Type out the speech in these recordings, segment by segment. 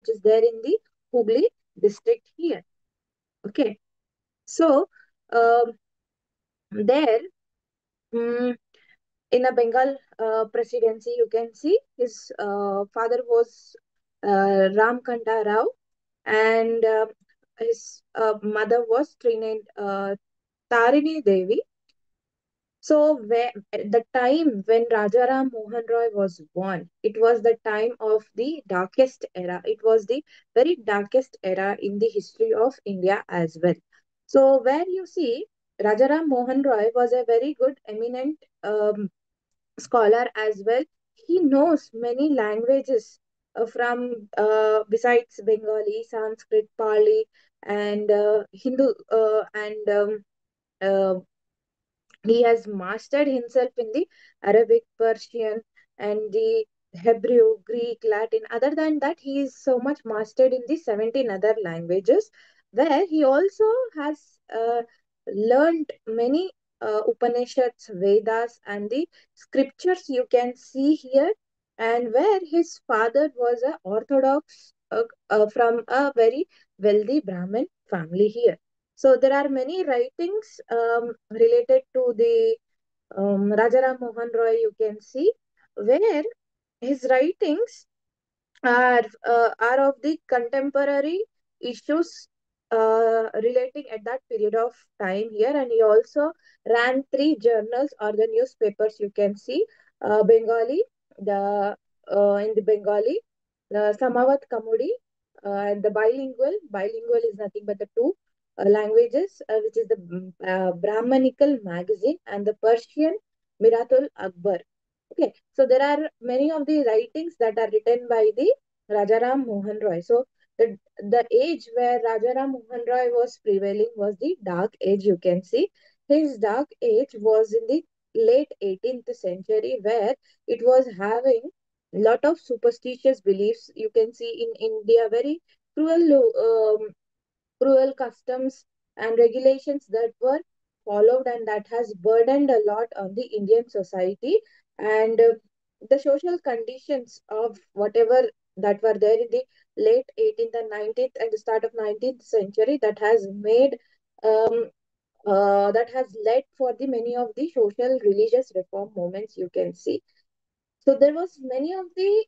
which is there in the Hooghly district here. Okay, so um, there mm, in a Bengal presidency, you can see his father was Ramkanta Rao, and his mother was Trinid Tarini Devi. So at the time when Rajaram Mohan Roy was born, it was the time of the darkest era. It was the very darkest era in the history of India as well. So where you see Rajaram Mohan Roy was a very good, eminent scholar as well. He knows many languages from besides Bengali, Sanskrit, Pali, and Hindu and uh, he has mastered himself in the Arabic, Persian, and the Hebrew, Greek, Latin. Other than that, he is so much mastered in the 17 other languages, where he also has learned many Upanishads, Vedas, and the scriptures you can see here, and where his father was a Orthodox from a very wealthy Brahmin family here. So there are many writings related to the Rajaram Mohan Roy, you can see, where his writings are of the contemporary issues relating at that period of time here. And he also ran three journals or the newspapers, you can see, Bengali, the in the Bengali, the Samavat Kamudi, and the bilingual is nothing but the two languages, which is the Brahmanical magazine, and the Persian Miratul Akbar. Okay, so there are many of the writings that are written by the Rajaram Mohan Roy. So the age where Rajaram Mohan Roy was prevailing was the dark age, you can see. His dark age was in the late 18th century, where it was having lot of superstitious beliefs. You can see in India very cruel cruel customs and regulations that were followed, and that has burdened a lot on the Indian society. And the social conditions of whatever that were there in the late 18th and 19th and the start of 19th century, that has made that has led for the many of the social religious reform movements, you can see. So there was many of the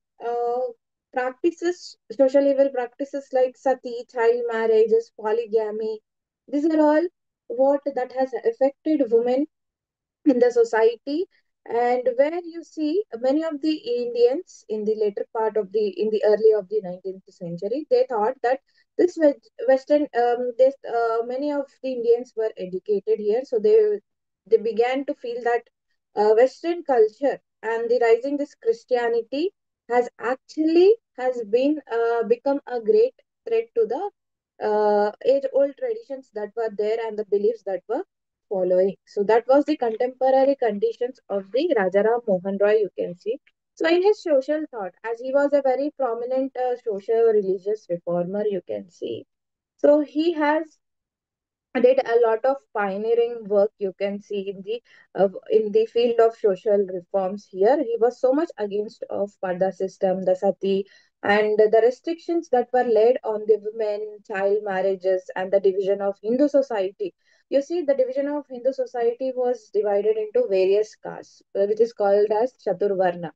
practices, social evil practices like sati, child marriages, polygamy. These are all what that has affected women in the society. And where you see many of the Indians in the later part of the in the early of the 19th century, they thought that this Western this many of the Indians were educated here, so they began to feel that Western culture and the rising this Christianity has been become a great threat to the age old traditions that were there and the beliefs that were following. So that was the contemporary conditions of the Rajaram Mohan Roy, you can see. So in his social thought, as he was a very prominent social religious reformer, you can see. So he has did a lot of pioneering work, you can see in the field of social reforms here. He was so much against of parda system, the sati, and the restrictions that were laid on the women, child marriages, and the division of Hindu society. You see, the division of Hindu society was divided into various castes, which is called as Chaturvarna.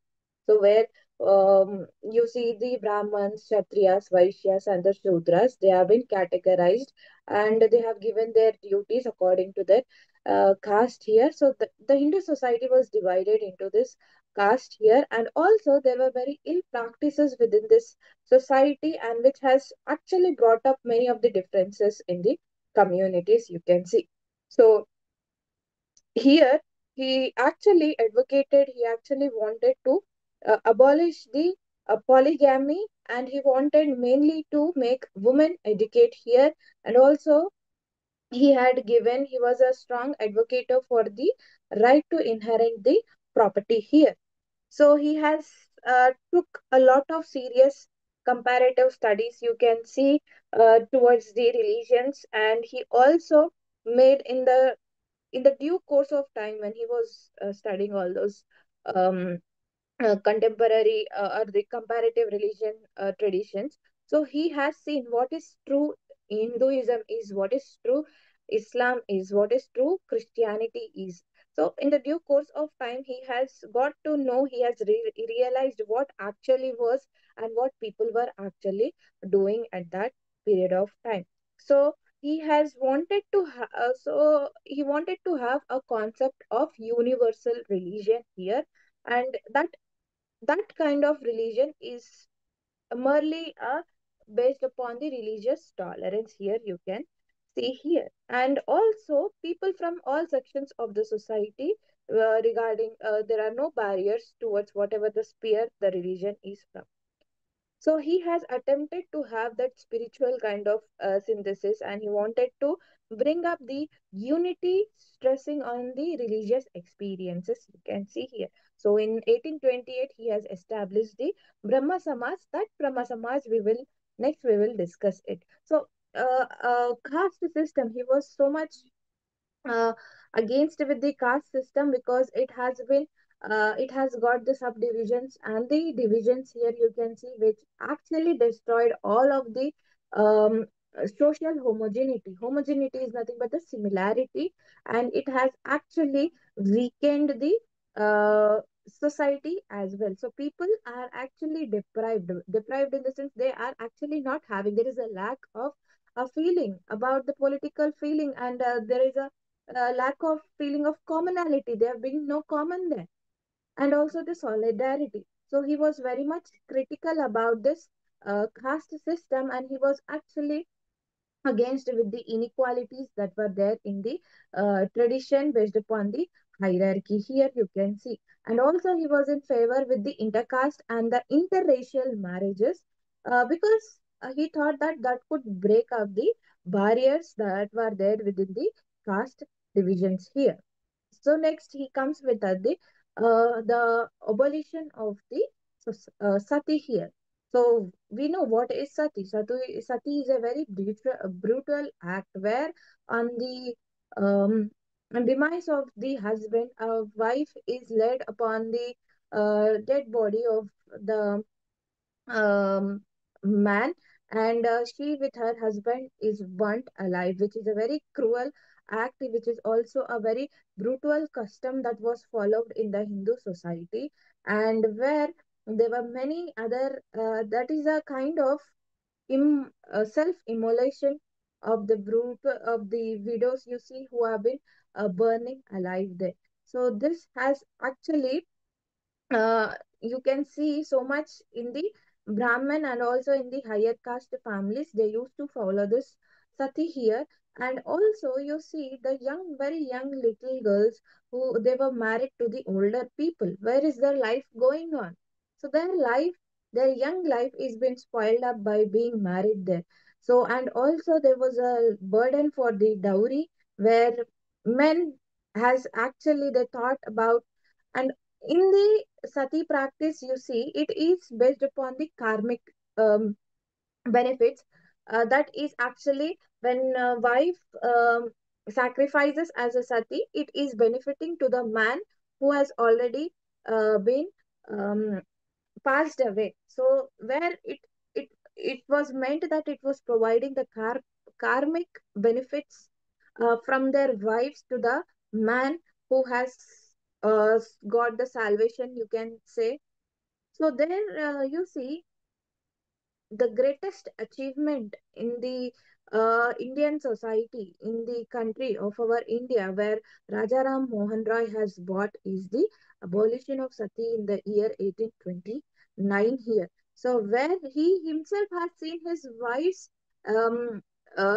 So where you see the Brahmins, Kshatriyas, Vaishyas, and the Shudras, they have been categorized, and they have given their duties according to their caste here. So the Hindu society was divided into this caste here, and also there were very ill practices within this society, and which has actually brought up many of the differences in the communities, you can see. So here he actually wanted to abolish the polygamy, and he wanted mainly to make women educate here. And also he was a strong advocate for the right to inherit the property here. So he has took a lot of serious comparative studies, you can see, towards the religions. And he also made in the due course of time, when he was studying all those contemporary or the comparative religion traditions. So he has seen what is true Hinduism is, what is true Islam is, what is true Christianity is. So in the due course of time, he has got to know, he has realized what actually was and what people were actually doing at that period of time. So he has wanted to so he wanted to have a concept of universal religion here, and that kind of religion is merely based upon the religious tolerance. Here you can see here, and also people from all sections of the society, regarding there are no barriers towards whatever the sphere the religion is from. So he has attempted to have that spiritual kind of synthesis, and he wanted to bring up the unity, stressing on the religious experiences. You can see here. So in 1828, he has established the Brahma Samaj. That Brahma Samaj we will discuss it. So caste system. He was so much uh, against with the caste system because it has got the subdivisions and the divisions. Here you can see, which actually destroyed all of the social homogeneity is nothing but the similarity, and it has actually weakened the society as well. So people are actually deprived in the sense they are actually not having, there is a lack of a feeling about the political feeling, and there is a lack of feeling of commonality. There have been no common there, and also the solidarity. So he was very much critical about this caste system, and he was actually against with the inequalities that were there in the tradition based upon the hierarchy. Here you can see, and also he was in favor with the intercaste and the interracial marriages, because he thought that that could break up the barriers that were there within the caste divisions here. So next he comes with the abolition of the sati here. So we know what is sati. Sati is a very brutal act where on the demise of the husband, a wife is laid upon the dead body of the man, and she with her husband is burnt alive, which is a very cruel act, which is also a very brutal custom that was followed in the Hindu society, and where there were many other that is a kind of self immolation of the of the widows you see who have been burning alive there. So this has actually uh, you can see so much in the Brahmin and also in the higher caste families. They used to follow this sati here. And also you see the very young little girls who they were married to the older people. Where is their life going on? So their young life is being spoiled up by being married there. So, and also there was a burden for the dowry where men has actually they thought about, and in the sati practice, you see, it is based upon the karmic benefits. That is actually when wife sacrifices as a sati, it is benefiting to the man who has already been um, passed away. So where it was meant that it was providing the karmic benefits from their wives to the man who has got the salvation, you can say. So there you see the greatest achievement in the Indian society, in the country of our India, where Rajaram Mohan Roy has brought is the abolition of sati in the year 1829 here. So where he himself has seen um,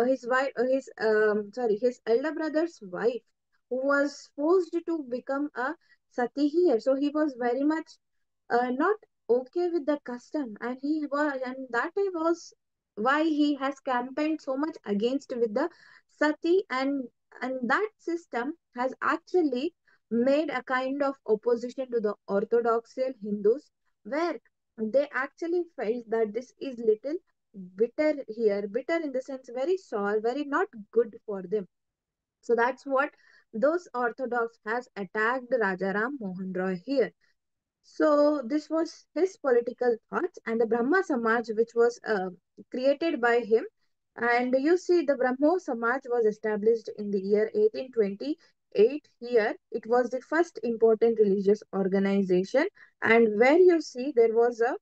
his wife, his elder brother's wife, who was forced to become a sati here. So he was very much not okay with the custom, and that was why he has campaigned so much against with the sati, and that system has actually made a kind of opposition to the orthodoxal Hindus, where they actually felt that this is little bitter in the sense very sour, very not good for them. So that's what those orthodox has attacked Rajaram Mohan Roy here. So this was his political thoughts, and the Brahma Samaj, which was created by him. And you see, the Brahmo Samaj was established in the year 1828 here. It was the first important religious organization, and where you see there was a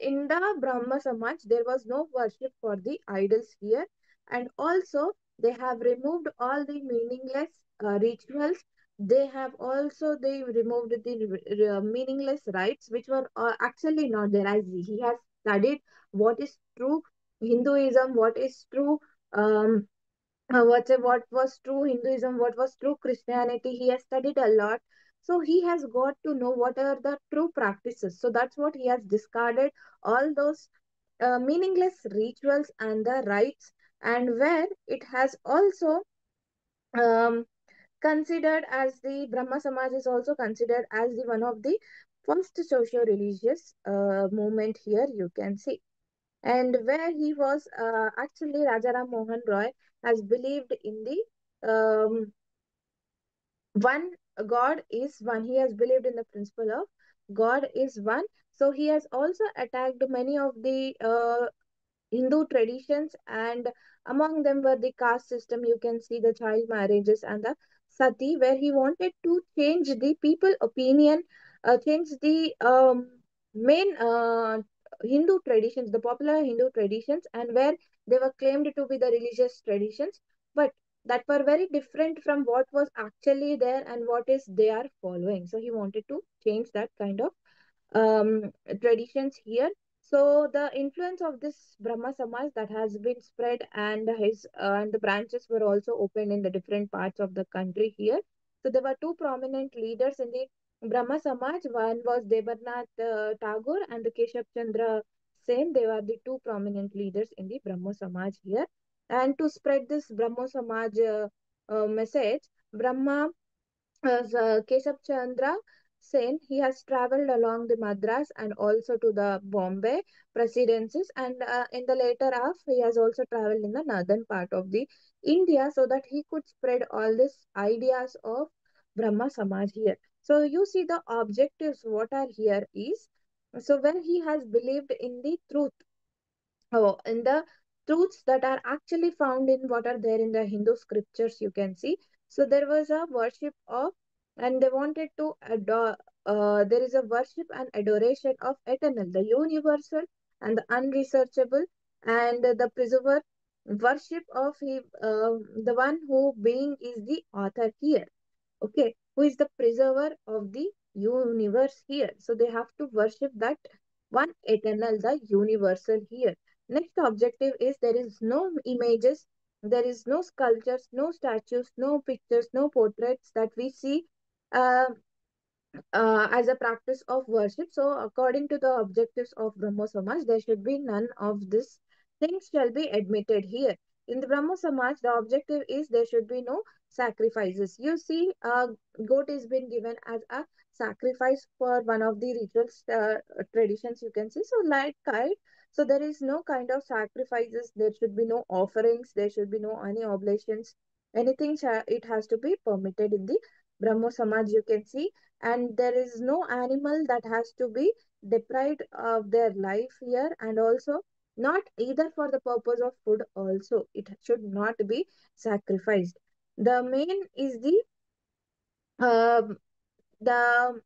in the Brahma Samaj, there was no worship for the idols here, and also they have removed all the meaningless rituals. They have also they removed the meaningless rites, which were actually not there. As he has studied what is true Hinduism, what is true what was true Hinduism, what was true Christianity. He has studied a lot. So he has got to know what are the true practices. So that's what he has discarded all those meaningless rituals and the rites, and where it has also um, considered as the Brahma Samaj is also considered as the one of the first socio-religious movement here you can see, and where he was actually Rajaram Mohan Roy has believed in the one God is one. He has believed in the principle of God is one. So he has also attacked many of the Hindu traditions, and among them were the caste system. You can see the child marriages and the sati, where he wanted to change the people opinion, change the main Hindu traditions, the popular Hindu traditions, and where they were claimed to be the religious traditions, but that were very different from what was actually there and what is they are following. So he wanted to change that kind of traditions here. So the influence of this Brahma Samaj that has been spread, and his and the branches were also opened in the different parts of the country here. So there were two prominent leaders in the Brahma Samaj. One was Debarnath Tagore and the Keshav Chandra Sen. They were the two prominent leaders in the Brahmo Samaj here. And to spread this Brahmo Samaj message, Brahma Keshav Chandra Sen, he has traveled along the Madras and also to the Bombay presidencies, and in the later half, he has also traveled in the northern part of the India so that he could spread all these ideas of Brahma Samaj here. So you see the objectives what are here is, so when he has believed in the truth, oh, in the truths that are actually found in what are there in the Hindu scriptures, you can see. So there was a worship of, and they wanted to adore. There is a worship and adoration of eternal, the universal, and the unresearchable, and the preserver. Worship of the one who being is the author here. Okay, who is the preserver of the universe here. So they have to worship that one eternal, the universal here. Next objective is there is no images, there is no sculptures, no statues, no pictures, no portraits that we see uh, as a practice of worship. So, according to the objectives of Brahmo Samaj, there should be none of this things shall be admitted here. In the Brahmo Samaj, the objective is there should be no sacrifices. You see, a goat is been given as a sacrifice for one of the rituals traditions. You can see, so like kite. So there is no kind of sacrifices. There should be no offerings. There should be no any oblations. Anything it has to be permitted in the Brahmo Samaj. You can see, and there is no animal that has to be deprived of their life here, and also not either for the purpose of food also it should not be sacrificed. The main is um the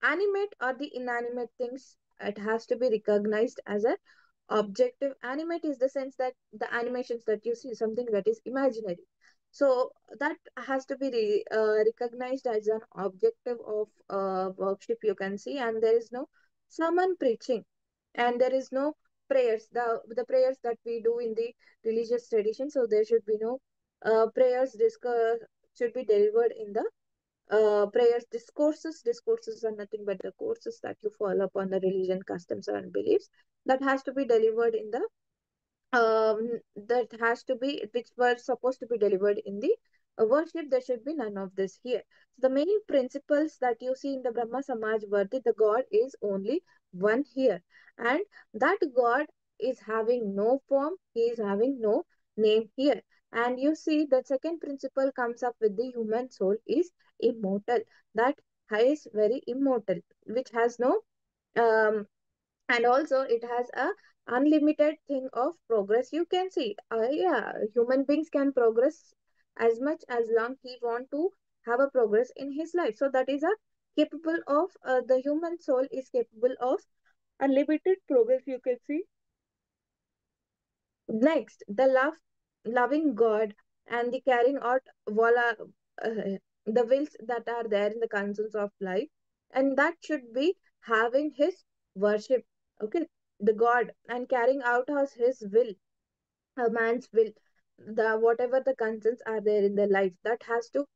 animate or the inanimate things, it has to be recognized as a objective. Animate is the sense that the animations that you see something that is imaginary, so that has to be recognized as an objective of worship you can see. And there is no sermon preaching, and there is no prayers, the prayers that we do in the religious tradition. So there should be no prayers should be delivered in the prayers. Discourses are nothing but the courses that you follow upon the religion, customs, and beliefs that has to be delivered in the that has to be which were supposed to be delivered in the worship. There should be none of this here. So the main principles that you see in the Brahma Samaj were the God is only one here, and that God is having no form, he is having no name here. And you see the second principle comes up with the human soul is immortal, that is very immortal, which has no um, and also it has a unlimited thing of progress. You can see, yeah, human beings can progress as much as long he want to have a progress in his life. So that is a capable of the human soul is capable of unlimited progress, you can see. Next, the loving God and the carrying out the wills that are there in the concerns of life, and that should be having his worship. Okay, the God and carrying out his will, a man's will, the whatever the concerns are there in their life, that has to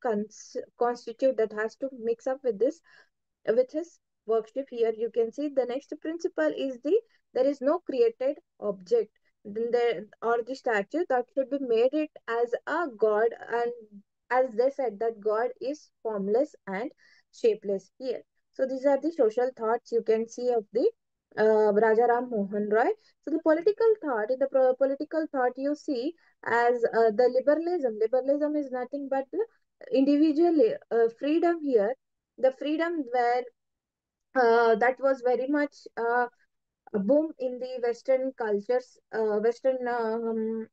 constitute, that has to mix up with his worship. Here you can see the next principle is there is no created object then there or the statue that should be made it as a god, and as they said that god is formless and shapeless here. So these are the social thoughts you can see of the Raja Ram Mohan Roy. So the political thought, in the political thought you see as the liberalism. Liberalism is nothing but the individual freedom here, the freedom where that was very much a boom in the Western cultures, Western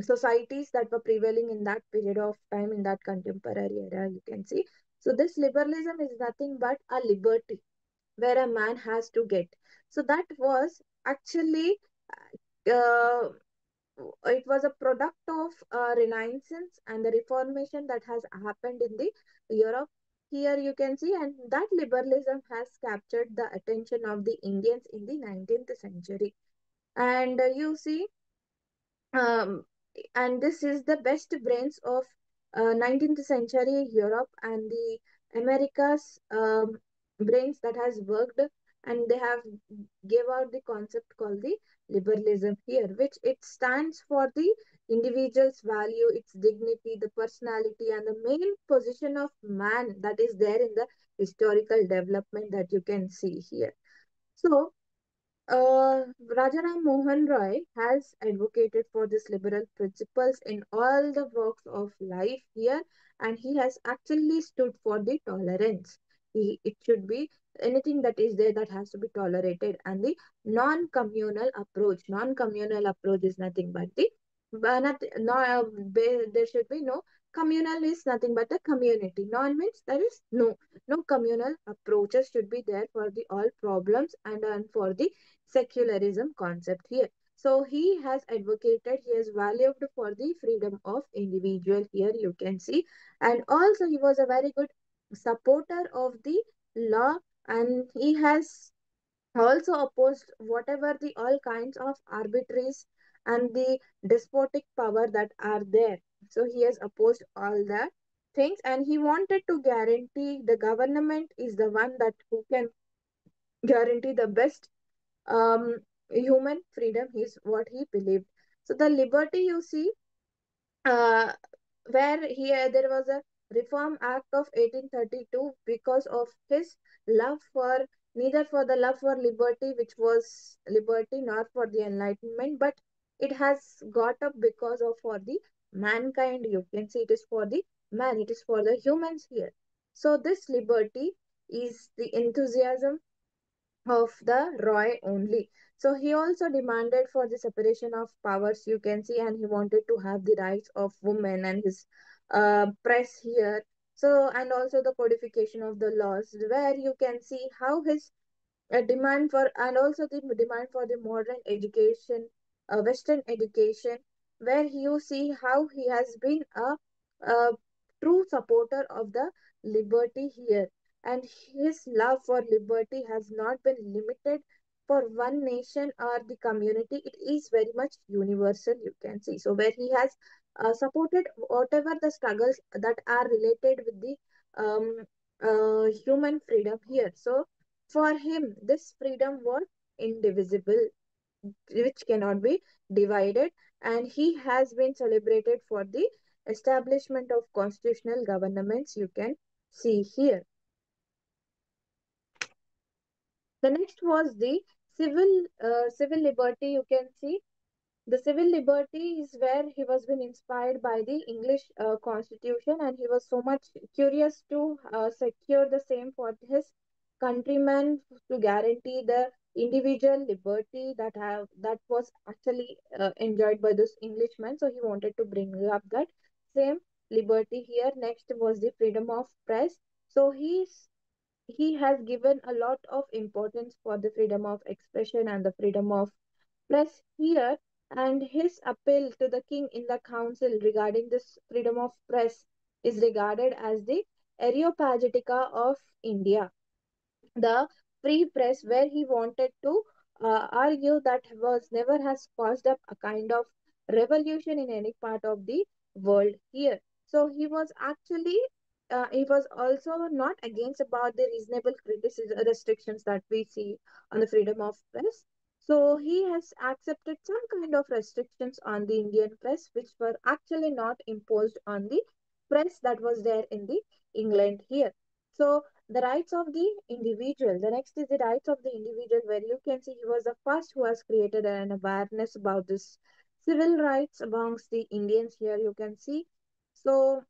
societies that were prevailing in that period of time, in that contemporary era, you can see. So this liberalism is nothing but a liberty where a man has to get. So that was actually uh, it was a product of renaissance and the reformation that has happened in the Europe. Here you can see, and that liberalism has captured the attention of the Indians in the 19th century. And you see, um, and this is the best brains of 19th century Europe and the Americas brains that has worked, and they have gave out the concept called the liberalism here, which it stands for the individual's value, its dignity, the personality, and the main position of man that is there in the historical development that you can see here. So Rajaram Mohan Roy has advocated for these liberal principles in all the walks of life here, and he has actually stood for the tolerance. It should be anything that is there that has to be tolerated, and the non-communal approach. Non-communal approach is nothing but there should be no communal is nothing but a community. Non means there is no communal approaches should be there for the all problems and for the secularism concept here. So he has advocated, he has valued for the freedom of individual here you can see, and also he was a very good supporter of the law, and he has also opposed whatever the all kinds of arbitraries and the despotic power that are there. So he has opposed all the things, and he wanted to guarantee the government is the one that who can guarantee the best um, human freedom is what he believed. So the liberty you see, uh, where here there was a Reform Act of 1832 because of his love for neither for the love for liberty, which was liberty, nor for the enlightenment, but it has got up because of for the mankind. You can see it is for the man, it is for the humans here. So this liberty is the enthusiasm of the Roy only. So he also demanded for the separation of powers, you can see, and he wanted to have the rights of women and his press here. So, and also the codification of the laws, where you can see how his a demand for, and also the demand for the modern education, Western education, where you see how he has been a true supporter of the liberty here, and his love for liberty has not been limited for one nation or the community. It is very much universal, you can see. So where he has supported whatever the struggles that are related with the human freedom here. So for him, this freedom was indivisible, which cannot be divided, and he has been celebrated for the establishment of constitutional governments. You can see here. The next was the civil liberty. You can see The civil liberty is where he was been inspired by the English constitution, and he was so much curious to secure the same for his countrymen, to guarantee the individual liberty that was actually enjoyed by this Englishman. So he wanted to bring up that same liberty here. Next was the freedom of press. So he has given a lot of importance for the freedom of expression and the freedom of press here, and his appeal to the king in the council regarding this freedom of press is regarded as the Areopagitica of India, the free press, where he wanted to argue that was never has caused up a kind of revolution in any part of the world here. So he was also not against about the reasonable criticism restrictions that we see on the freedom of press. So he has accepted some kind of restrictions on the Indian press, which were actually not imposed on the press that was there in the England here. So the rights of the individual. The next is the rights of the individual, where you can see he was the first who has created an awareness about this civil rights amongst the Indians here. You can see. So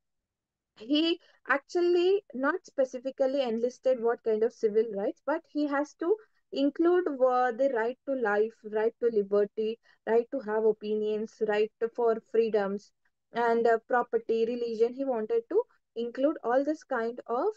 he actually not specifically enlisted what kind of civil rights, but he has to include the right to life, right to liberty, right to have opinions, right for freedoms, and property, religion. He wanted to include all this kind of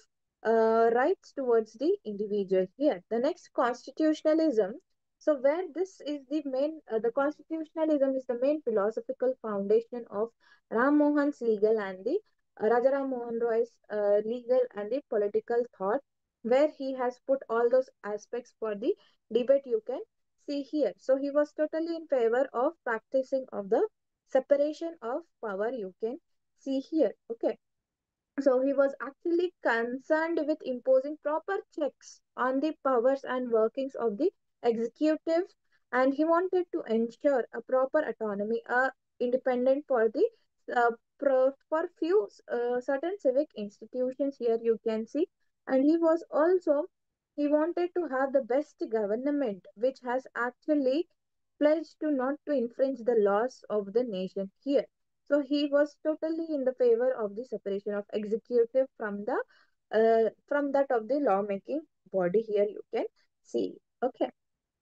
rights towards the individual here. The next, constitutionalism. So where this is the main, the constitutionalism is the main philosophical foundation of Ram Mohan's legal and the Rajaram Mohan Roy's legal and the political thought, where he has put all those aspects for the debate you can see here. So he was totally in favor of practicing of the separation of power, you can see here. Okay. So he was actually concerned with imposing proper checks on the powers and workings of the executive, and he wanted to ensure a proper autonomy, independent for the for few certain civic institutions here you can see. And he wanted to have the best government, which has actually pledged to not to infringe the laws of the nation here. So he was totally in the favor of the separation of executive from the from that of the lawmaking body here you can see. Okay.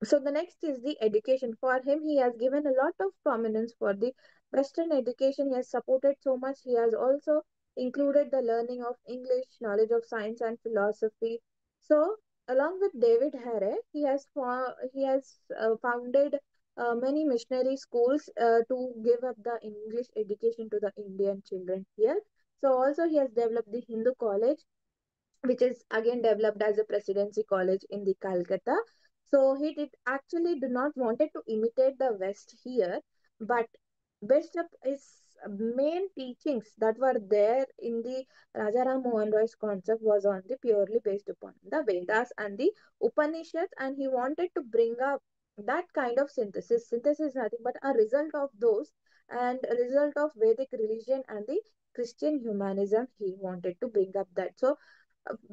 So the next is the education. For him, he has given a lot of prominence for the Western education. He has supported so much. He has also included the learning of English, knowledge of science and philosophy. So along with David Hare, he has founded many missionary schools to give up the English education to the Indian children here. So also he has developed the Hindu college, which is again developed as a presidency college in the Calcutta. So he did actually do not wanted to imitate the West here, but based up his main teachings that were there in the Rajaram Mohan Roy's concept was on the purely based upon the Vedas and the Upanishads, and he wanted to bring up that kind of synthesis. Synthesis is nothing but a result of those, and a result of Vedic religion and the Christian humanism. He wanted to bring up that. So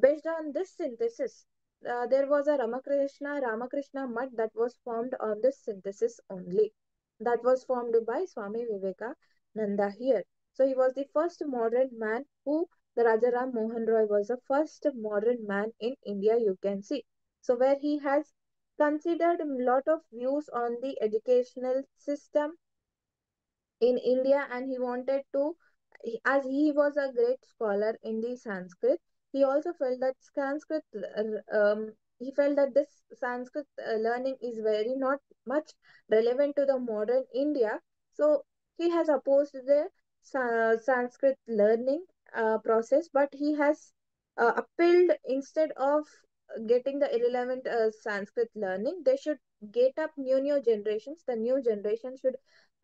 based on this synthesis, there was a Ramakrishna Mutt that was formed on this synthesis only. That was formed by Swami Vivekananda here. So he was the first modern man who, the Rajaram Mohan Roy was the first modern man in India, you can see. So where he has considered a lot of views on the educational system in India, and he wanted to, as he was a great scholar in the Sanskrit, he also felt that he felt that this Sanskrit learning is very not much relevant to the modern India. So he has opposed the Sanskrit learning process, but he has appealed, instead of getting the irrelevant Sanskrit learning, they should get up new generations. The new generation should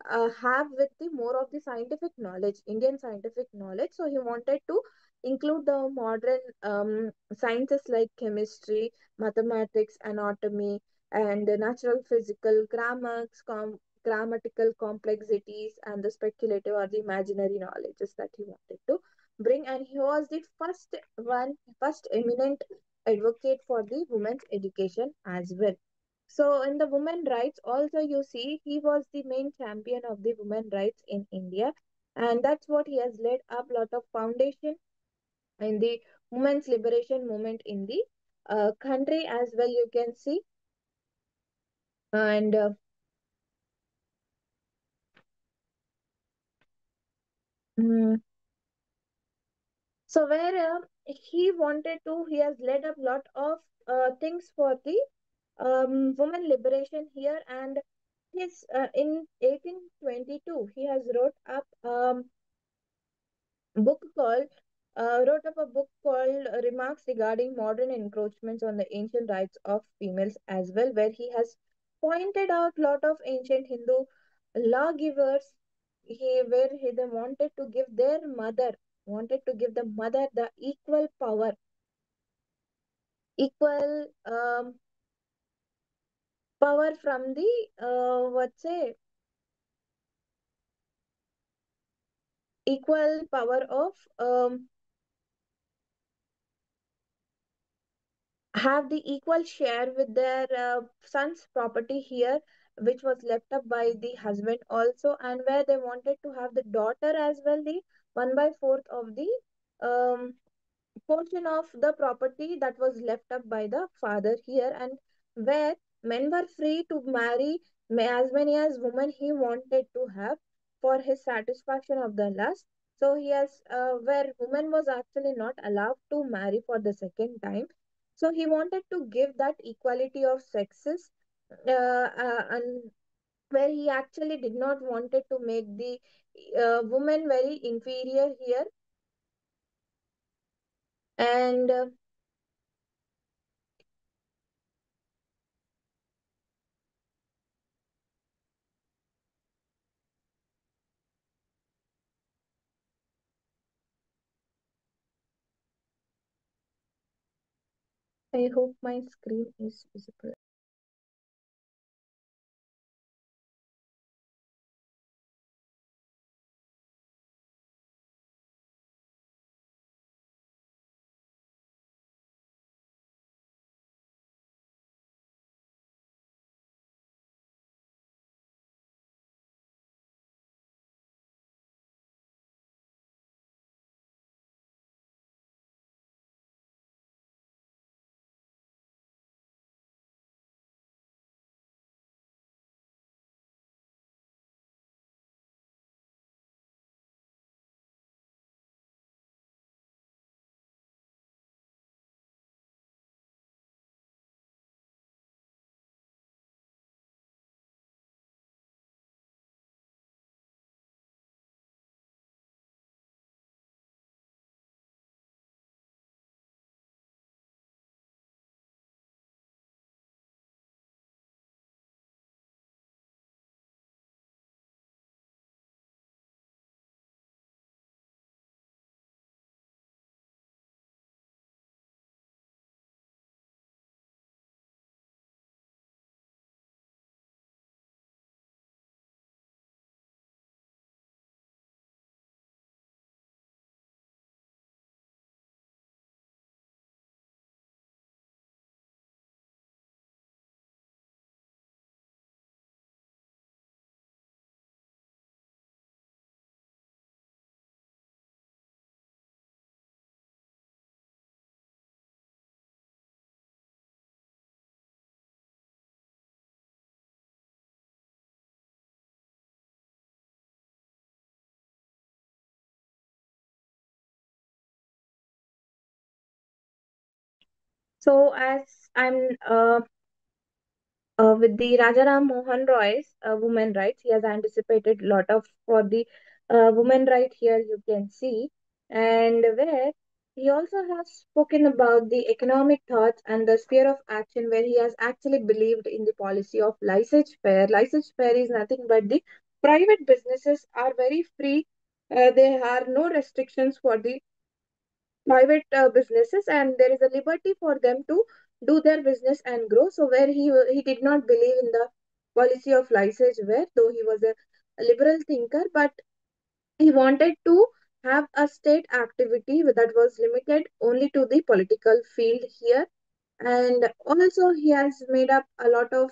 have with the more of the scientific knowledge, Indian scientific knowledge. So he wanted to include the modern sciences like chemistry, mathematics, anatomy, and the natural physical, grammatical complexities, and the speculative or the imaginary knowledges that he wanted to bring. And he was the first eminent advocate for the women's education as well. So in the women rights, also you see he was the main champion of the women rights in India, and that's what he has led up lot of foundation in the women's liberation movement in the country as well. You can see, and mm, so where he has led up lot of things for the women liberation here, and his in 1822 he has wrote up a book called Remarks Regarding Modern Encroachments on the Ancient Rights of Females as well, where he has pointed out lot of ancient Hindu lawgivers they wanted to give the mother the equal power from the what say equal power of have the equal share with their son's property here, which was left up by the husband also, and where they wanted to have the daughter as well, the 1/4 of the um, portion of the property that was left up by the father here, and where men were free to marry as many as women he wanted to have for his satisfaction of the lust. So he has where woman was actually not allowed to marry for the second time. So he wanted to give that equality of sexes, and where he actually did not wanted to make the woman very inferior here, and I hope my screen is visible. So as I'm with the Rajaram Mohan Roy's women rights, he has anticipated lot of for the women right here you can see, and where he also has spoken about the economic thoughts and the sphere of action where he has actually believed in the policy of laissez-faire. Laissez-faire is nothing but the private businesses are very free. There are no restrictions for the private businesses, and there is a liberty for them to do their business and grow. So where he did not believe in the policy of license where though he was a liberal thinker, but he wanted to have a state activity that was limited only to the political field here, And also he has made up a lot of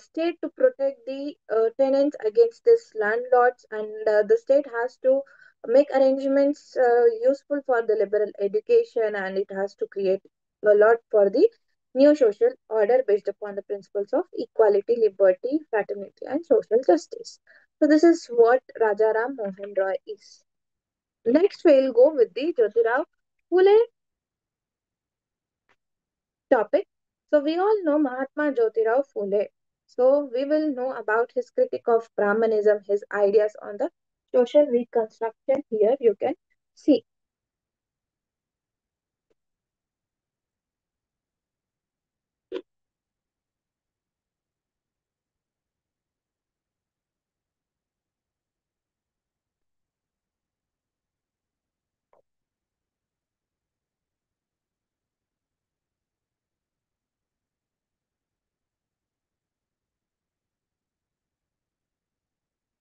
state to protect the tenants against this landlords, and the state has to make arrangements useful for the liberal education, and it has to create a lot for the new social order based upon the principles of equality, liberty, fraternity, and social justice. So this is what Rajaram Mohan Roy is. Next, we'll go with the Jyotirao Phule topic. So we all know Mahatma Jyotirao Phule. So we will know about his critique of Brahmanism, his ideas on the social reconstruction. Here you can see.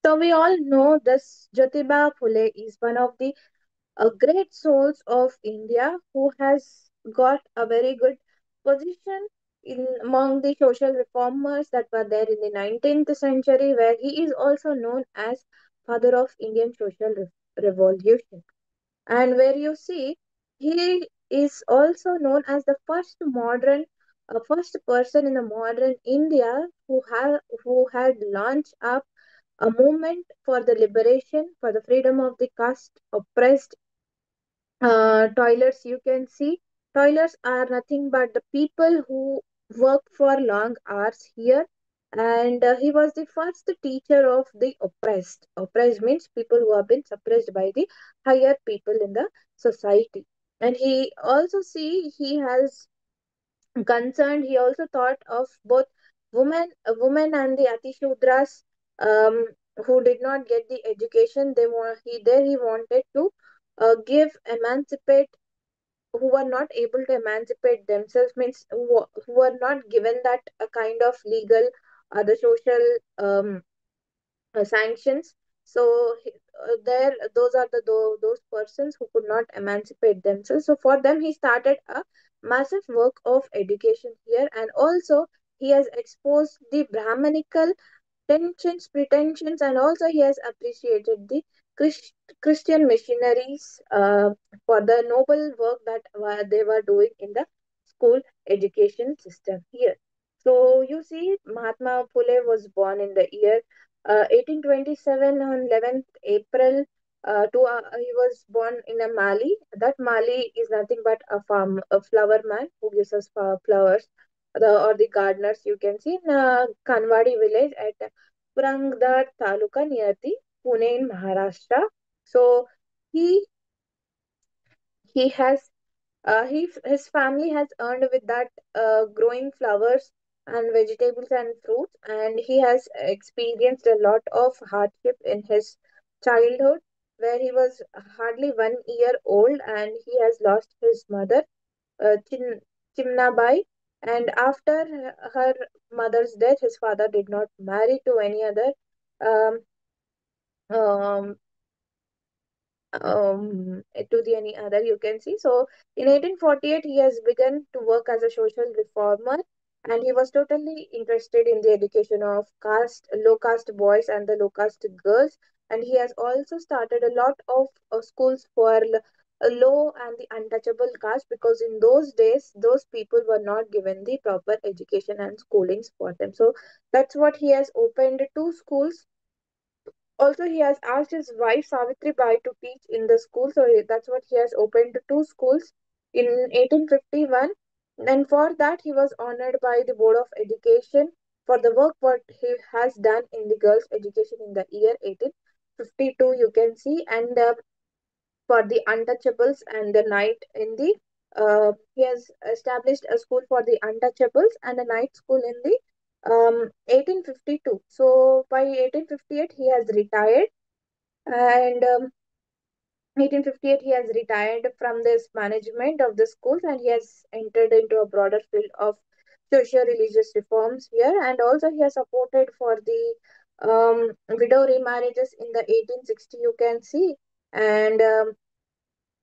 So we all know this Jyotiba Phule is one of the great souls of India who has got a very good position in among the social reformers that were there in the 19th century, where he is also known as father of Indian social revolution. And where you see he is also known as the first person in the modern India who had launched up a movement for the liberation, for the freedom of the caste oppressed toilers. You can see toilers are nothing but the people who work for long hours here, and he was the first teacher of the oppressed. Oppressed means people who have been suppressed by the higher people in the society. And he also see he has concerned. He also thought of both women and the Atishudras, who did not get the education. He wanted to give emancipate who were not able to emancipate themselves, means who were not given that a kind of legal the social sanctions. So there those are those persons who could not emancipate themselves. So for them he started a massive work of education here, and also he has exposed the Brahmanical tensions, pretensions, and also he has appreciated the Christ- Christian missionaries for the noble work that they were doing in the school education system here. So you see, Mahatma Phule was born in the year 1827 on 11th April. He was born in a Mali. That Mali is nothing but a flower man who gives us flowers, or the gardeners. You can see in Kanwadi village at Purangdar Taluka near the Pune in Maharashtra. So he he has his family has earned with that growing flowers and vegetables and fruits, and he has experienced a lot of hardship in his childhood, where he was hardly 1 year old and he has lost his mother, Chimnabai. And after her mother's death, his father did not marry to any other um, um, to the any other, you can see. So in 1848 he has begun to work as a social reformer, and he was totally interested in the education of low caste boys and the low caste girls. And he has also started a lot of schools for low and the untouchable caste, because in those days those people were not given the proper education and schoolings for them. So that's what he has opened two schools. Also, he has asked his wife Savitri Bai to teach in the school, so that's what he has opened two schools in 1851. And for that, he was honored by the Board of Education for the work what he has done in the girls' education in the year 1852. You can see, and for the untouchables and the night in the he has established a school for the untouchables and a night school in the 1852. So by 1858 he has retired, and 1858 he has retired from this management of the schools, and he has entered into a broader field of social religious reforms here. And also he has supported for the widow remarriages in the 1860, you can see. And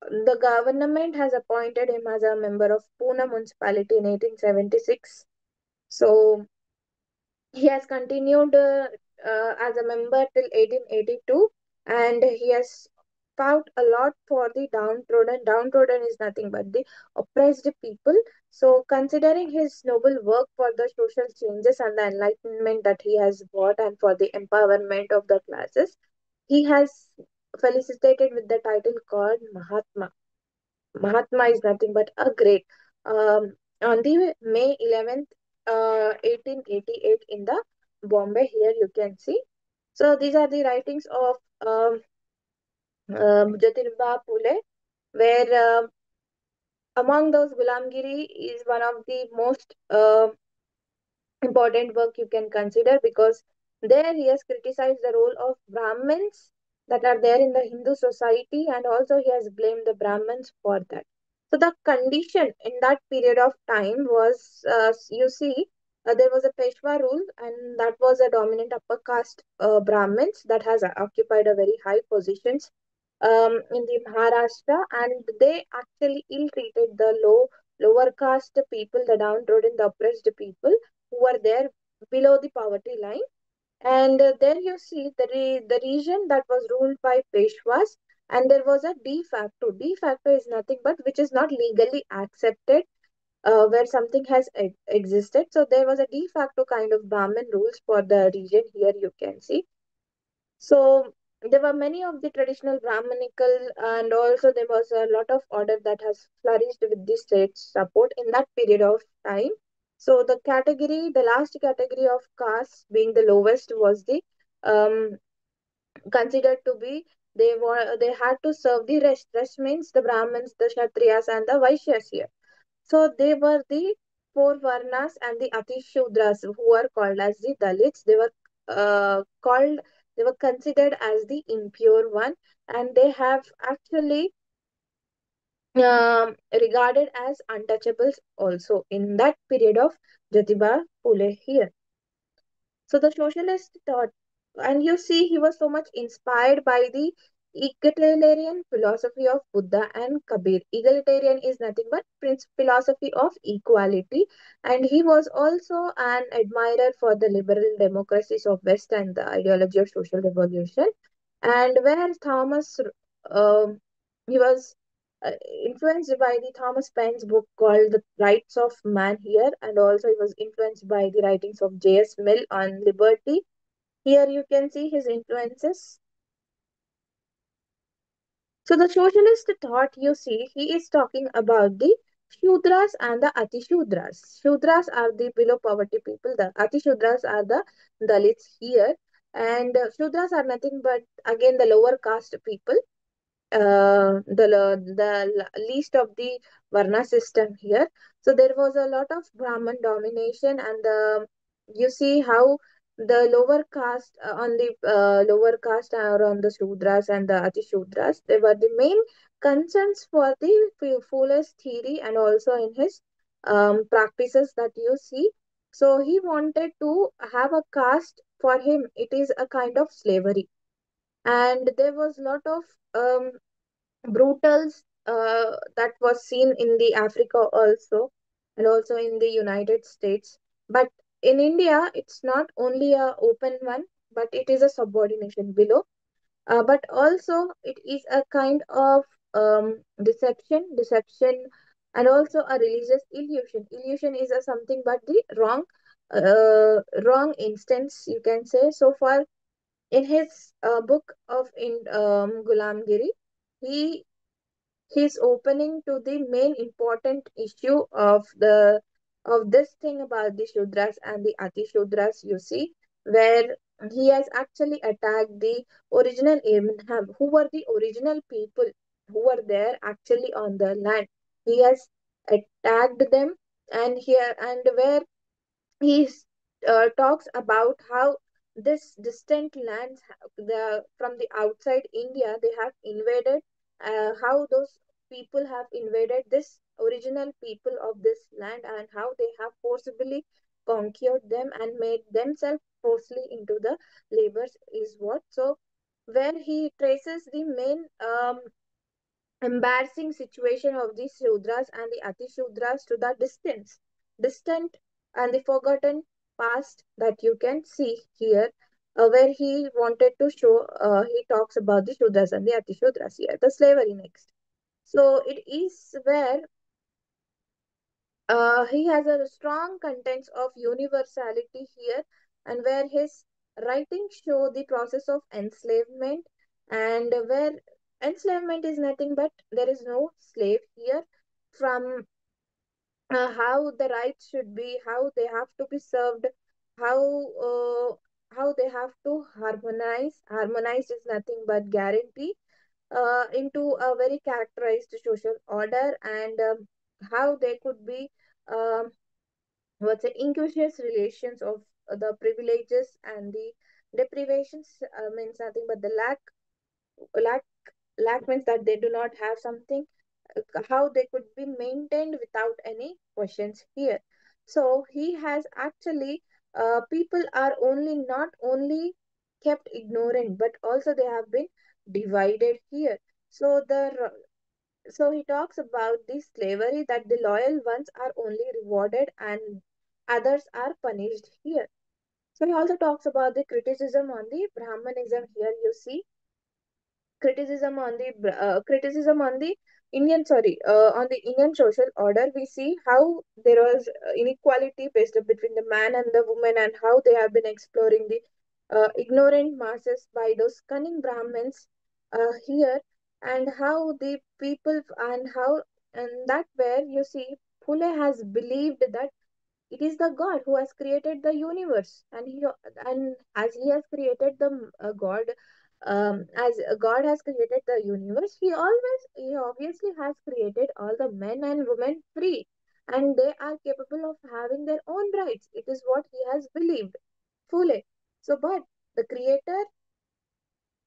The government has appointed him as a member of Pune municipality in 1876. So he has continued as a member till 1882, and he has fought a lot for the downtrodden. Downtrodden is nothing but the oppressed people. So, considering his noble work for the social changes and the enlightenment that he has brought and for the empowerment of the classes, he has felicitated with the title called Mahatma. Mahatma is nothing but a great. On the May 11th, 1888, in the Bombay, here you can see. So these are the writings of Jyotirba Phule, where among those Gulamgiri is one of the most important work you can consider, because there he has criticized the role of Brahmins that are there in the Hindu society, and also he has blamed the Brahmins for that. So the condition in that period of time was, you see, there was a Peshwa rule, and that was a dominant upper caste Brahmins that has occupied a very high positions in the Maharashtra, and they actually ill-treated the lower caste people, the downtrodden, the oppressed people who were there below the poverty line. And there you see the region that was ruled by Peshwas, and there was a de facto. De facto is nothing but which is not legally accepted, where something has existed. So there was a de facto kind of Brahmin rules for the region. Here you can see. So there were many of the traditional Brahminical, and also there was a lot of order that has flourished with the state's support in that period of time. So the last category of caste being the lowest was the um, considered to be, they had to serve the rest. Rest means the Brahmins, the Kshatriyas, and the Vaishyas here. So they were the four Varnas and the Atishudras, who were called as the Dalits. They were considered as the impure one, and they have actually regarded as untouchables also in that period of Jyotiba Phule here. So the socialist thought, and you see, he was so much inspired by the egalitarian philosophy of Buddha and Kabir. Egalitarian is nothing but philosophy of equality, and he was also an admirer for the liberal democracies of West and the ideology of social revolution. And where um, he was uh, influenced by the Thomas Paine's book called The Rights of Man here, and also he was influenced by the writings of J.S. Mill on liberty. Here you can see his influences. So the socialist thought, you see, he is talking about the Shudras and the Atishudras. Shudras are the below poverty people, the Atishudras are the Dalits here, and Shudras are nothing but again the lower caste people, the least of the Varna system here. So there was a lot of Brahman domination, and you see how the lower caste on the lower caste or on the Shudras and the Ati Shudras, they were the main concerns for the Fuller's theory and also in his practices that you see. So he wanted to have a caste. For him, it is a kind of slavery, and there was lot of um, brutals that was seen in the Africa also, and also in the United States. But in India, it's not only a open one, but it is a subordination below. But also it is a kind of deception, and also a religious illusion. Illusion is a something but the wrong instance, you can say. So far, in his book of in Gulamgiri, he he's opening to the main important issue of this thing about the Shudras and the Ati Shudras, you see, where he has actually attacked the original Abraham, who were the original people who were there actually on the land. He has attacked them, and here and where he talks about how this distant lands, from the outside India, they have invaded, how those people have invaded this original people of this land, and how they have forcibly conquered them and made themselves forcibly into the labors is what. So where he traces the main embarrassing situation of the Shudras and the Ati Shudras to the distant and the forgotten past that you can see here, where he wanted to show, he talks about the Shudras and the Ati Shudras here, the slavery next. So it is where he has a strong contents of universality here, and where his writings show the process of enslavement, and where enslavement is nothing but there is no slave here, from how the rights should be, how they have to be served, how uh, how they have to harmonize. Harmonize is nothing but guarantee into a very characterized social order, and how they could be um, what's the inquisitive relations of the privileges and the deprivations, means nothing but the lack lack means that they do not have something, how they could be maintained without any questions here. So he has actually, people are only not only kept ignorant, but also they have been divided here. So so he talks about the slavery, that the loyal ones are only rewarded and others are punished here. So he also talks about the criticism on the Brahmanism here. You see, criticism on the on the Indian social order. We see how there was inequality based up between the man and the woman, and how they have been exploring the ignorant masses by those cunning Brahmins here, and how the people, and how, and that where you see Pule has believed that it is the God who has created the universe, and as he has created the God, as God has created the universe, he obviously has created all the men and women free, and they are capable of having their own rights. It is what he has believed fully. So, but the Creator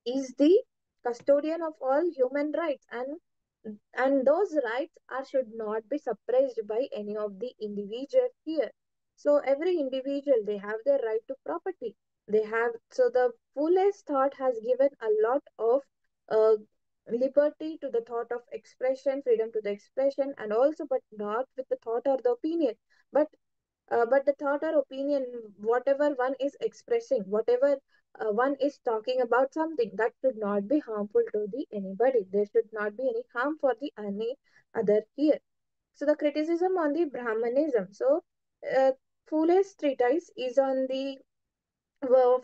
is the custodian of all human rights, and those rights are should not be suppressed by any of the individual here. So every individual, they have their right to property. They have, so the fullest thought has given a lot of uh, liberty to the thought of expression, freedom to the expression, and also, but not with the thought or the opinion, but but the thought or opinion, whatever one is expressing, whatever one is talking about something, that should not be harmful to the anybody. There should not be any harm for the any other here. So the criticism on the Brahmanism. So uh, Fule's treatise is on the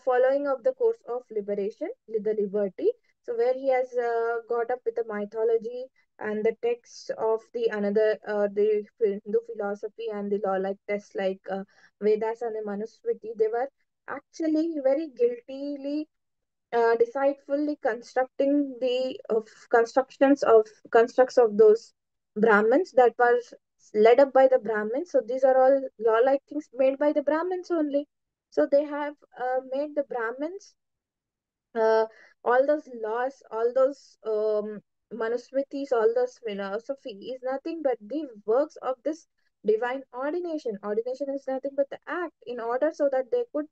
following of the course of liberation, the liberty. So where he has got up with the mythology and the texts of the another the Hindu philosophy and the law like tests like Vedas and the Manusmriti. They were actually very guiltily, decidefully constructing the constructs of those Brahmins that was led up by the Brahmins. So these are all law-like things made by the Brahmins only. So they have made the Brahmins, uh, all those laws, all those Manusmritis, all those philosophy is nothing but the works of this divine ordination. Ordination is nothing but the act in order so that they could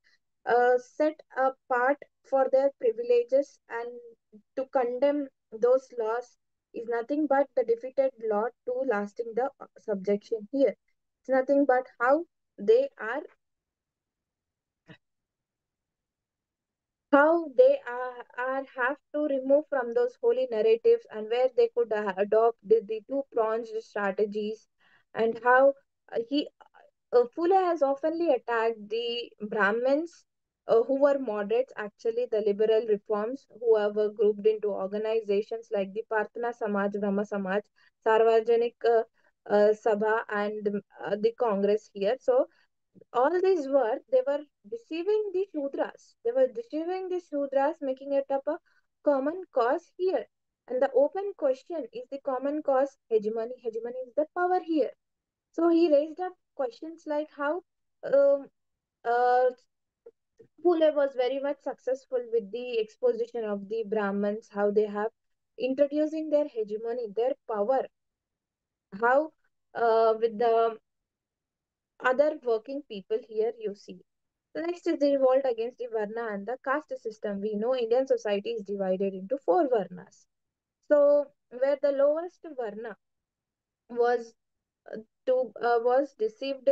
set apart for their privileges, and to condemn those laws is nothing but the defeated law to lasting the subjection here. It's nothing but they are how they have to remove from those holy narratives, and where they could adopt the two-pronged strategies, and how he Fuller has oftenly attacked the Brahmins who were moderates, actually the liberal reforms, who were grouped into organizations like the Parthana Samaj, Brahma Samaj, Sarvajanik Sabha, and the Congress here. So all these were, they were deceiving the Shudras. They were deceiving the Shudras, making it up a common cause here. And the open question is the common cause hegemony. Hegemony is the power here. So he raised up questions like how um, uh, Pule was very much successful with the exposition of the Brahmins, how they have introducing their hegemony, their power, how with the other working people here you see. The next is the revolt against the Varna and the caste system. We know Indian society is divided into four Varnas. So where the lowest varna was was deceived.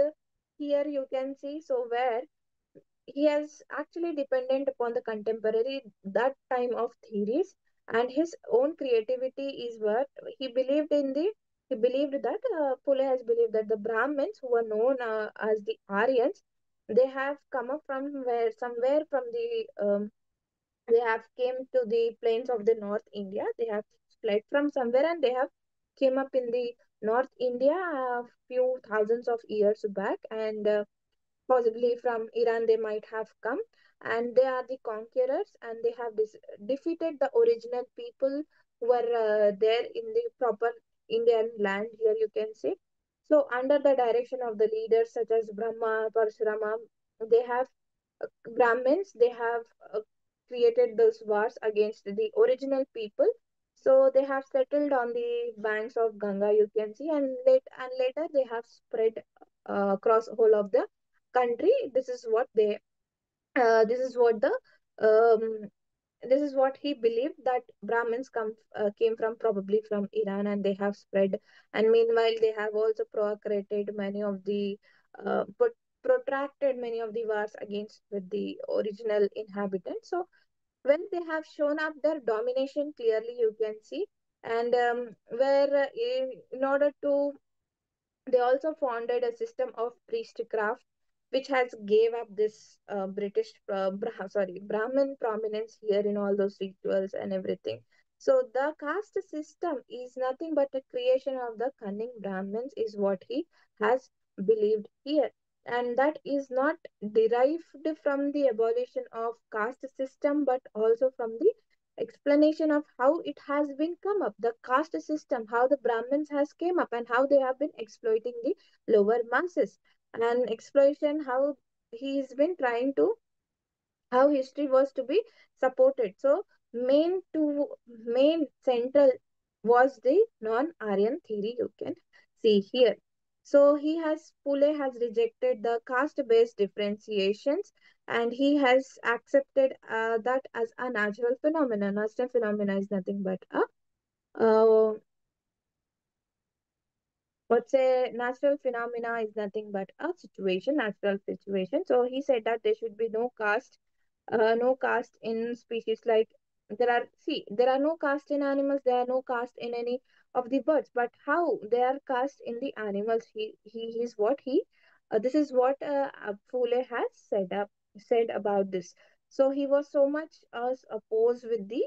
Here you can see, so where he has actually dependent upon the contemporary that time of theories, and his own creativity is what he believed in the he believed that Pule has believed that the Brahmins who were known as the Aryans, they have come up from where somewhere from the they have came to the plains of the North India. They have fled from somewhere and they have came up in the North India a few thousands of years back, and possibly from Iran they might have come, and they are the conquerors, and they have defeated the original people who were there in the proper Indian land, here you can see. So under the direction of the leaders such as Brahma, Parshurama, they have Brahmins, they have created those wars against the original people. So they have settled on the banks of Ganga, you can see, and later they have spread across whole of the country. This is what the um, this is what he believed, that Brahmins came from probably from Iran, and they have spread. And meanwhile, they have also procreated many of the but protracted many of the wars against with the original inhabitants. So when they have shown up their domination clearly, you can see, and where in order to they also founded a system of priestcraft, which has gave up this Brahmin prominence here in all those rituals and everything. So the caste system is nothing but a creation of the cunning Brahmins, is what he has believed here. And that is not derived from the abolition of caste system, but also from the explanation of how it has been come up, the caste system, how the Brahmins has came up, and how they have been exploiting the lower masses, and exploitation how he's been trying to, how history was to be supported. So main central was the non-Aryan theory, you can see here. So Pule has rejected the caste-based differentiations, and he has accepted that as a natural phenomenon. Natural phenomena is nothing but a uh, what's a natural phenomena is nothing but a situation, natural situation. So he said that there should be no caste in species, like there are no caste in animals, there are no caste in any of the birds, but how there are caste in the animals, he is what he this is what Phule has said about this. So he was so much opposed with the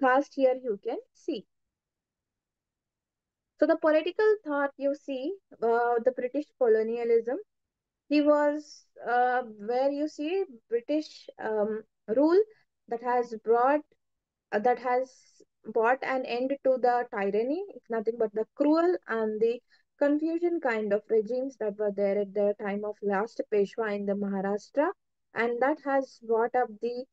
caste, here you can see. So the political thought, you see, the British colonialism, he was where you see British rule that has that has brought an end to the tyranny. It's nothing but the cruel and the confusion kind of regimes that were there at the time of last Peshwa in the Maharashtra, and that has brought up the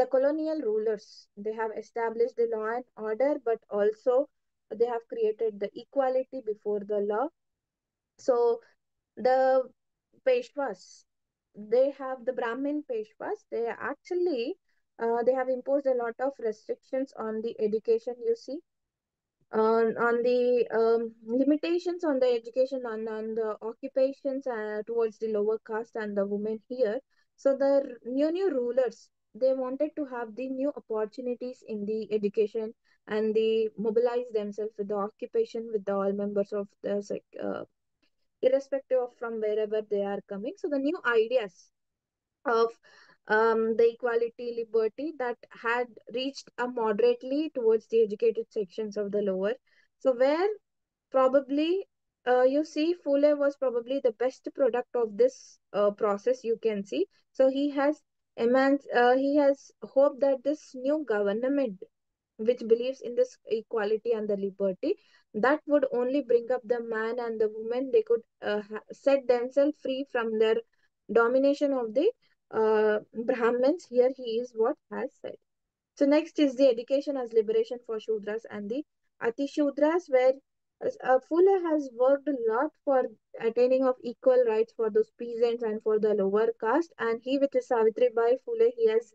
colonial rulers. They have established the law and order, but also they have created the equality before the law. So the Peshwas, they have the Brahmin Peshwas. They actually they have imposed a lot of restrictions on the education. You see, on the limitations on the education, on the occupations towards the lower caste and the women here. So the new rulers, they wanted to have the new opportunities in the education, and they mobilize themselves with the occupation with the all members of the irrespective of from wherever they are coming. So the new ideas of the equality, liberty that had reached a moderately towards the educated sections of the lower. So where probably you see Fule was probably the best product of this process, you can see. So he has hoped that this new government which believes in this equality and the liberty, that would only bring up the man and the woman. They could set themselves free from their domination of the Brahmins. Here he is what has said. So next is the education as liberation for Shudras and the Ati Shudras, where Fuller has worked a lot for attaining of equal rights for those peasants and for the lower caste. And he with his Savitri Bai Phule, he has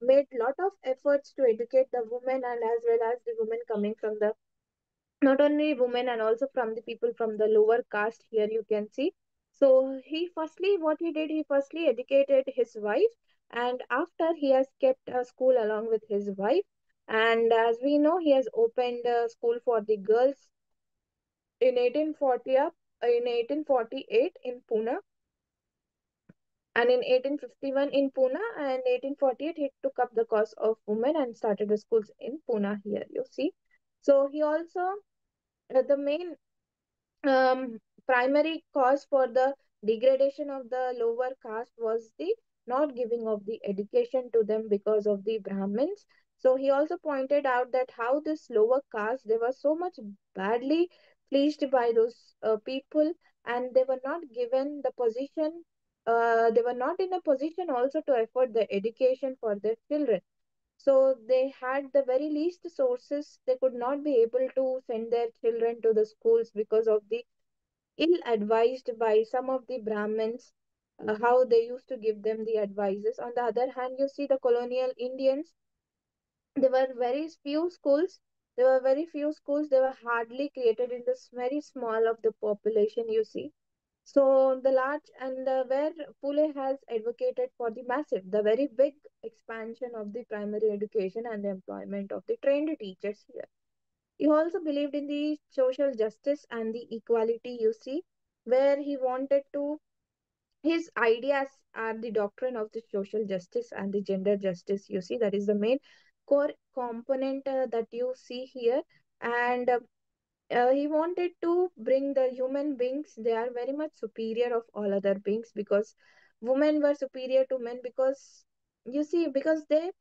made lot of efforts to educate the women, and as well as the women coming from the, not only women and also from the people from the lower caste here you can see. So he firstly, what he did, he firstly educated his wife, and after he has kept a school along with his wife. And as we know, he has opened a school for the girls in 1848 in Pune, and in 1851 in Pune, and 1848 he took up the cause of women and started the schools in Pune here you see. So he also, the main primary cause for the degradation of the lower caste was the not giving of the education to them because of the Brahmins. So he also pointed out that how this lower caste, they were so much badly pleased by those people, and they were not given the position. They were not in a position also to afford the education for their children. So they had the very least sources. They could not be able to send their children to the schools because of the ill advised by some of the Brahmins, how they used to give them the advices. On the other hand, you see the colonial Indians, there were very few schools. There were very few schools. They were hardly created in this very small of the population, you see. So the large and where Pule has advocated for the massive, the very big expansion of the primary education and the employment of the trained teachers here. He also believed in the social justice and the equality, you see, where he wanted to, his ideas are the doctrine of the social justice and the gender justice, you see, that is the main core component that you see here. And he wanted to bring the human beings, they are very much superior of all other beings, because women were superior to men, because you see, because they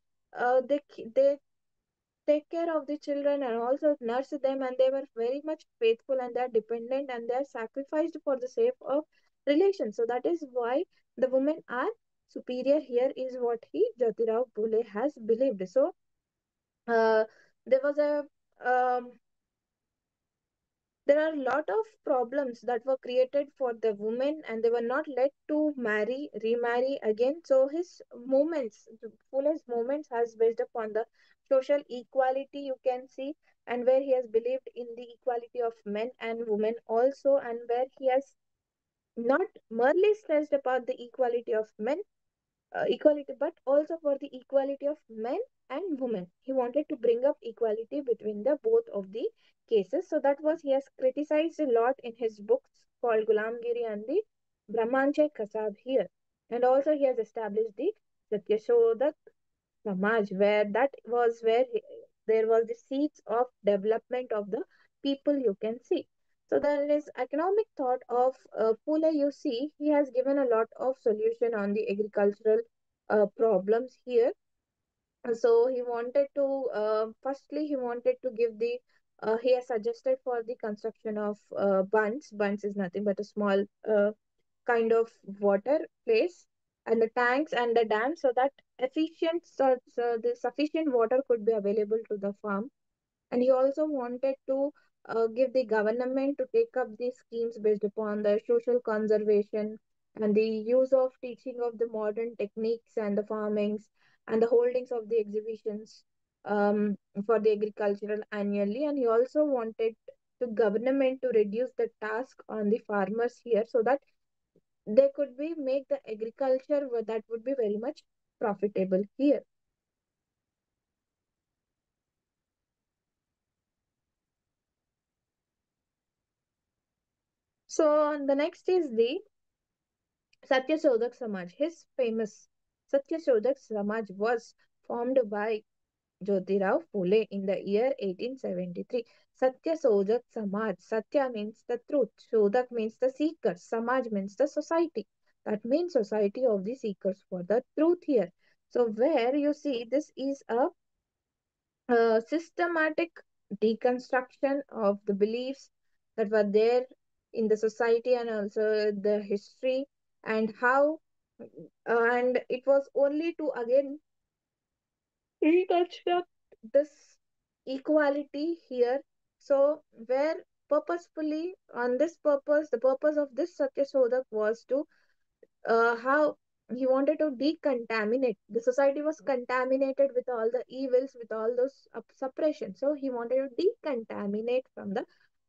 take care of the children and also nurse them, and they were very much faithful, and they are dependent, and they are sacrificed for the sake of relations. So that is why the women are superior here, is what he, Jyotirao Phule, has believed. So uh, there was a um, there are a lot of problems that were created for the women, and they were not let to marry, remarry again. So his movements, Fule's movements, has based upon the social equality, you can see, and where he has believed in the equality of men and women also, and where he has not merely stressed about the equality of men, equality, but also for the equality of men and women. He wanted to bring up equality between the both of the cases. So that was, he has criticized a lot in his books called Gulamgiri and the Brahmanche Kasab here. And also he has established the Satyashodak Samaj, where that was where there was the seeds of development of the people, you can see. So there is economic thought of Pule, you see, he has given a lot of solution on the agricultural problems here. So he wanted to, firstly, he wanted to give the, he has suggested for the construction of bunds. Bunds is nothing but a small kind of water place, and the tanks and the dams, so that so the sufficient water could be available to the farm. And he also wanted to give the government to take up these schemes based upon the social conservation and the use of teaching of the modern techniques and the farmings and the holdings of the exhibitions for the agricultural annually. And he also wanted the government to reduce the task on the farmers here, so that they could be make the agriculture that would be very much profitable here. So the next is the Satyashodak Samaj. His famous Satyashodak Samaj was formed by Jyotirao Phule in the year 1873. Satyashodak Samaj. Satya means the truth. Shodak means the seeker. Samaj means the society. That means society of the seekers for the truth here. So where you see, this is a systematic deconstruction of the beliefs that were there in the society, and also the history, and how, and it was only to again reconstruct this equality here. So where purposefully, on this purpose, the purpose of this Satyashodak was to, how? he wanted to decontaminate. The society was contaminated with all the evils, with all those suppression. So he wanted to decontaminate from the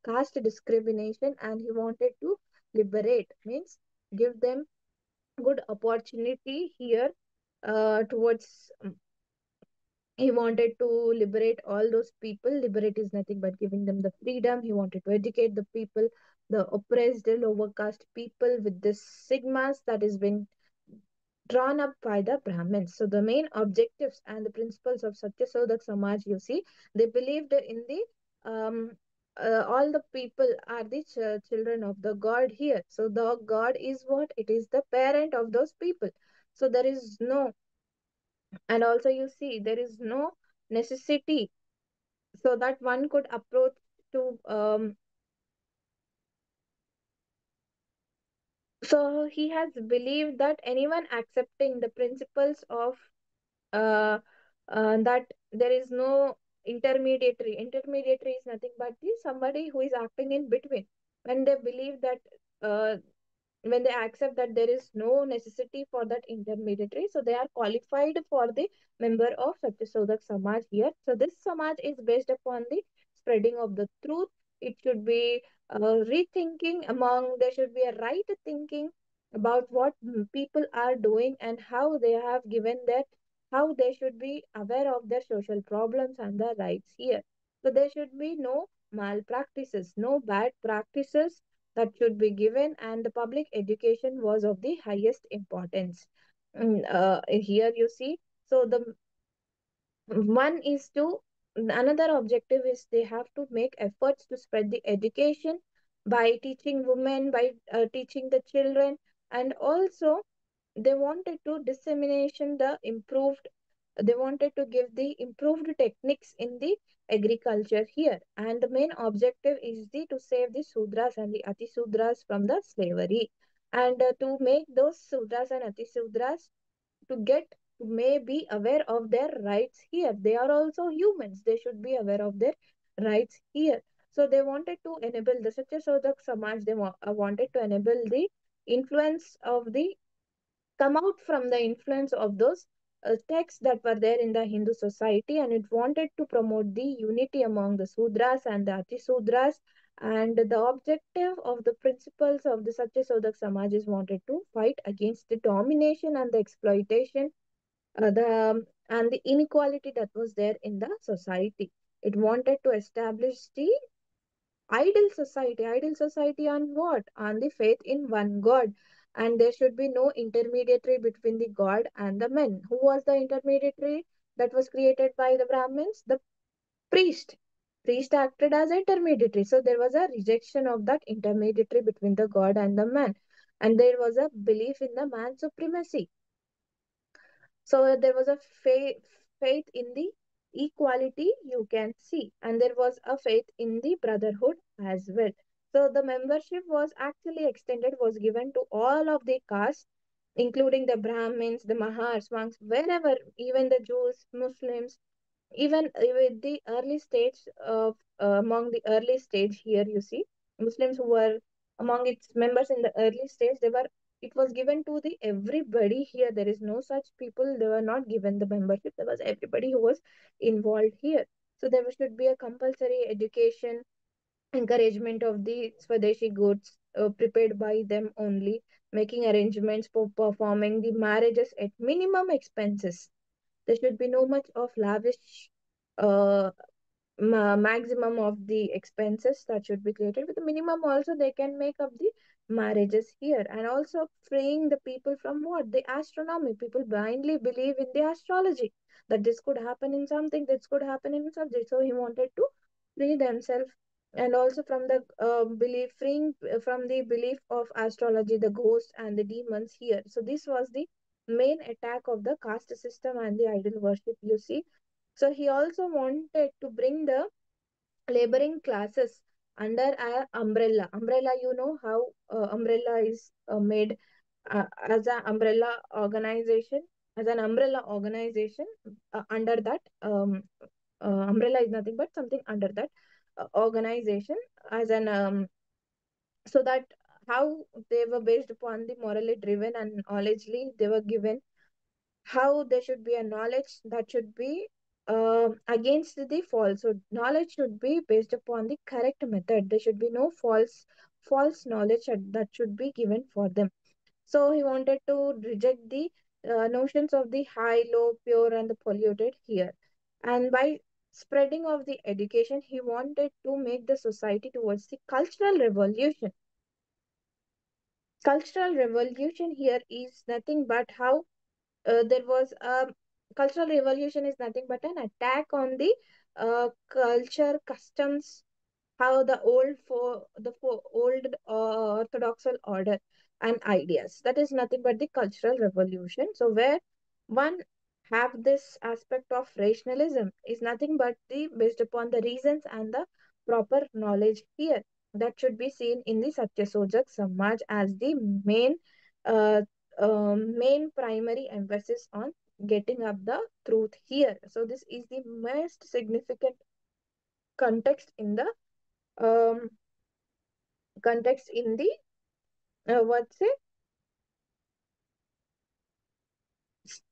caste discrimination, and he wanted to liberate, means give them good opportunity here towards he wanted to liberate all those people. Liberate is nothing but giving them the freedom. He wanted to educate the people, the oppressed, lower caste people with this sigmas that has been drawn up by the Brahmins. So the main objectives and the principles of Satyasodak Samaj, you see, they believed in the all the people are the children of the God here. So the God is what? It is the parent of those people. So there is no, and also you see, there is no necessity so that one could approach to so he has believed that anyone accepting the principles of uh, that there is no intermediary is nothing but the somebody who is acting in between. When they believe that uh, when they accept that there is no necessity for that intermediary, so they are qualified for the member of Satyasodak Samaj here. So this Samaj is based upon the spreading of the truth. It should be rethinking among, there should be a right thinking about what people are doing and how they have given that, how they should be aware of their social problems and their rights here. So there should be no malpractices, no bad practices that should be given, and the public education was of the highest importance. Here you see, so the one is to, another objective is they have to make efforts to spread the education by teaching women, by teaching the children, and also they wanted to dissemination the improved, they wanted to give the improved techniques in the agriculture here, and the main objective is the to save the sudras and the ati sudras from the slavery, and to make those sudras and ati sudras to get, may be aware of their rights here. They are also humans, they should be aware of their rights here. So they wanted to enable the Satya Sodak Samaj, they wanted to enable the influence of the, come out from the influence of those texts that were there in the Hindu society, and it wanted to promote the unity among the Sudras and the Ati Sudras. And the objective of the principles of the Satya Sodak Samaj is wanted to fight against the domination and the exploitation, and the inequality that was there in the society. It wanted to establish the ideal society on what? On the faith in one God. And there should be no intermediary between the God and the men. Who was the intermediary that was created by the Brahmins? The priest. Priest acted as intermediary. So there was a rejection of that intermediary between the God and the man. And there was a belief in the man's supremacy. So there was a faith in the equality, you can see, and there was a faith in the brotherhood as well. So the membership was actually extended, was given to all of the castes, including the Brahmins, the Mahars, monks, wherever, even the Jews, Muslims, even with the early stage of among the early stage here, you see, Muslims who were among its members in the early stage, they were, it was given to the everybody here. There is no such people, they were not given the membership, there was everybody who was involved here. So there should be a compulsory education, encouragement of the Swadeshi goods prepared by them only, making arrangements for performing the marriages at minimum expenses. There should be no much of lavish uh, maximum of the expenses that should be created. With the minimum also they can make up the marriages here, and also freeing the people from what? The astronomy. People blindly believe in the astrology that this could happen in something, this could happen in subject. So he wanted to free themselves, and also from the belief, freeing from the belief of astrology, the ghosts and the demons here. So this was the main attack of the caste system and the idol worship, you see. So he also wanted to bring the laboring classes under a umbrella. Umbrella, you know how umbrella is made as an umbrella organization, as an umbrella organization. Under that umbrella is nothing but something under that organization as an so that how they were based upon the morally driven and knowledgely they were given, how there should be a knowledge that should be against the falsehood. Knowledge should be based upon the correct method. There should be no false knowledge that should be given for them. So he wanted to reject the notions of the high, low, pure, and the polluted here. And by spreading of the education, he wanted to make the society towards the cultural revolution. Cultural revolution here is nothing but how there was a cultural revolution is nothing but an attack on the culture, customs, how the old orthodox order and ideas. That is nothing but the cultural revolution. So where one have this aspect of rationalism is nothing but the based upon the reasons and the proper knowledge here. That should be seen in the Satyasojak Samaj as the uh, main primary emphasis on getting up the truth here. So this is the most significant context in the um, context in the what's it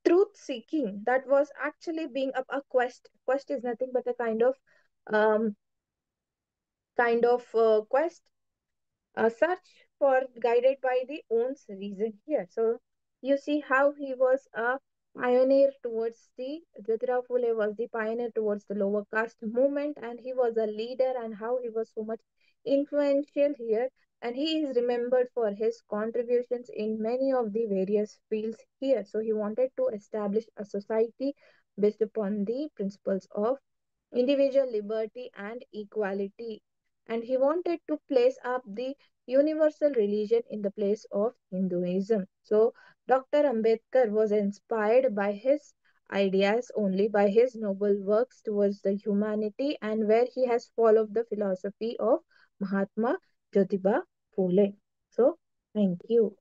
truth seeking that was actually being a quest is nothing but a um quest, a search for guided by the own reason here. So you see how he was a pioneer towards the Jyotirao Phule was the pioneer towards the lower caste movement, and he was a leader, and how he was so much influential here. And he is remembered for his contributions in many of the various fields here. So he wanted to establish a society based upon the principles of individual liberty and equality. And he wanted to place up the universal religion in the place of Hinduism. So Dr. Ambedkar was inspired by his ideas only, by his noble works towards the humanity, and where he has followed the philosophy of Mahatma Jyotiba Phule. So thank you.